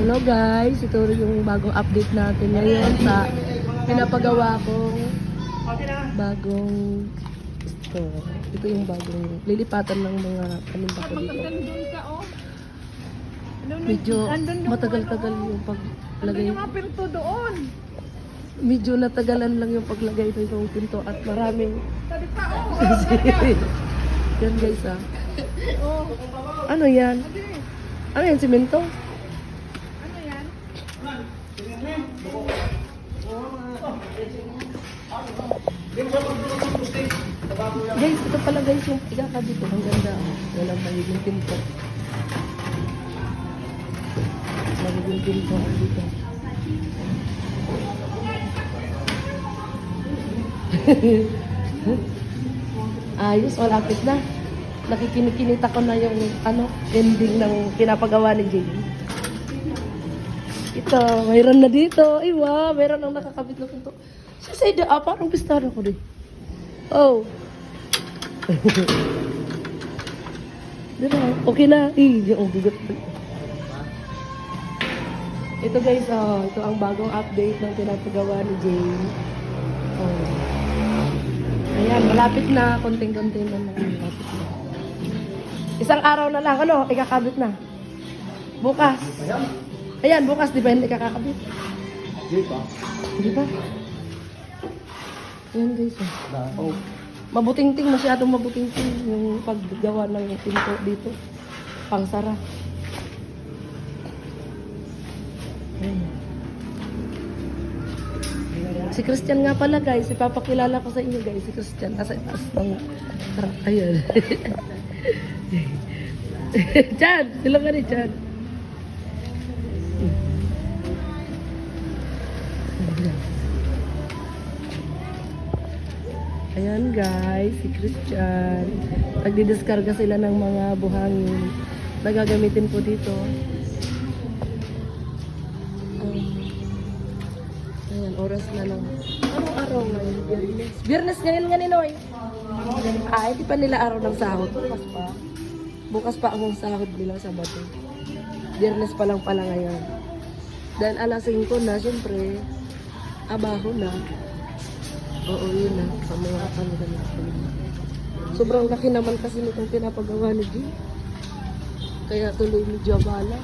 Hello guys, ito yung bagong update natin ngayon sa pinapagawa kong bagong store. Ito yung bagong lilipatan ng mga paninda ko dito. Medyo matagal-tagal yung paglagay. Yung mga pinto doon. Medyo natagalan lang yung paglagay ng pinto at maraming Tadi pa, yan guys ah. oh. Ano yan? Ano yan, simento? Ano yan? Guys, ito pala guys yung ikakabit ko. Ang ganda. Walang magiging pinto. Magiging pinto ang dito. Ayos, malapit na. Nakikinikinita ko na yung ending ng pinapagawa ni Jay. Ito, mayroon na dito. Ay wow, mayroon ang nakakabit na pinto. Sa side parang pistahan ako din. Oh. Diba? Okay na. Yung bigot. Ito guys, ito ang bagong update ng pinapagawa ni Jay. Oh. Ayan, malapit na. Konting-konting na lang. Malapit na. Isang araw na lang. Ano? Ikakabit na. Bukas. Ayan, bukas. Di ba hindi kakakabit? Di ba? Di ba? Ayan guys. Oh. Mabuting-ting. Masyadong mabuting-ting yung paggawa ng pinto dito. Pangsara. Ayan. Si Christian nga pala guys, ipapakilala ko sa inyo guys, si Christian, nasa itaas ng truck, ayun. Chan, sila ka rin Chan. Ayan guys, si Christian, nagdidiskarga sila ng mga buhangin na gagamitin po dito. Ayan, oras na lang. Anong araw ngayon? Biyernes. Biyernes ngayon nga Ninoy. Hindi pa nila araw ng sahod. Bukas pa. Bukas pa ang sahod nila sa Sabado. Biyernes pa lang pala ngayon. Dahil alas 5 na, syempre, abaho na. Oo, yun na. Sa mga kanila na. Sobrang laki naman kasi nitong pinapagawa ni G. Kaya tuloy medyo abala.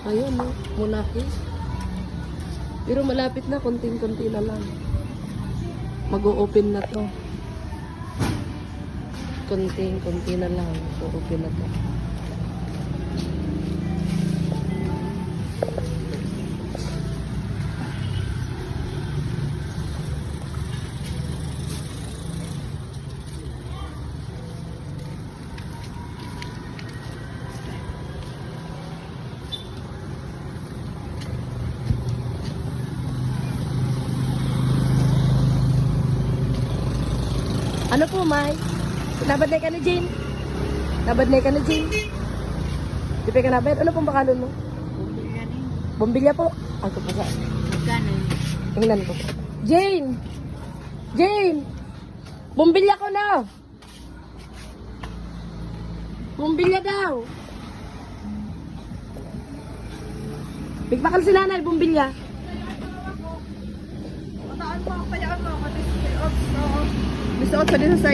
Ayun, no? Munaki. Pero malapit na, konting-konti na lang. Mag-o-open na to. Konting-konti na lang. Mag-o-open na to. Ano po, May? Nabad na ka ni Jane? Nabad na ka ni Jane? Di pa ka nabad? Ano pong bakalon mo? Bombilya po. Ako pa sa... Magkano? Tingnan ko po. Jane! Jane! Bombilya ko na! Bombilya daw! Bigpakal si nanay, bombilya. Pataan mo, kayaan mo. Mr. Ops, sa din sa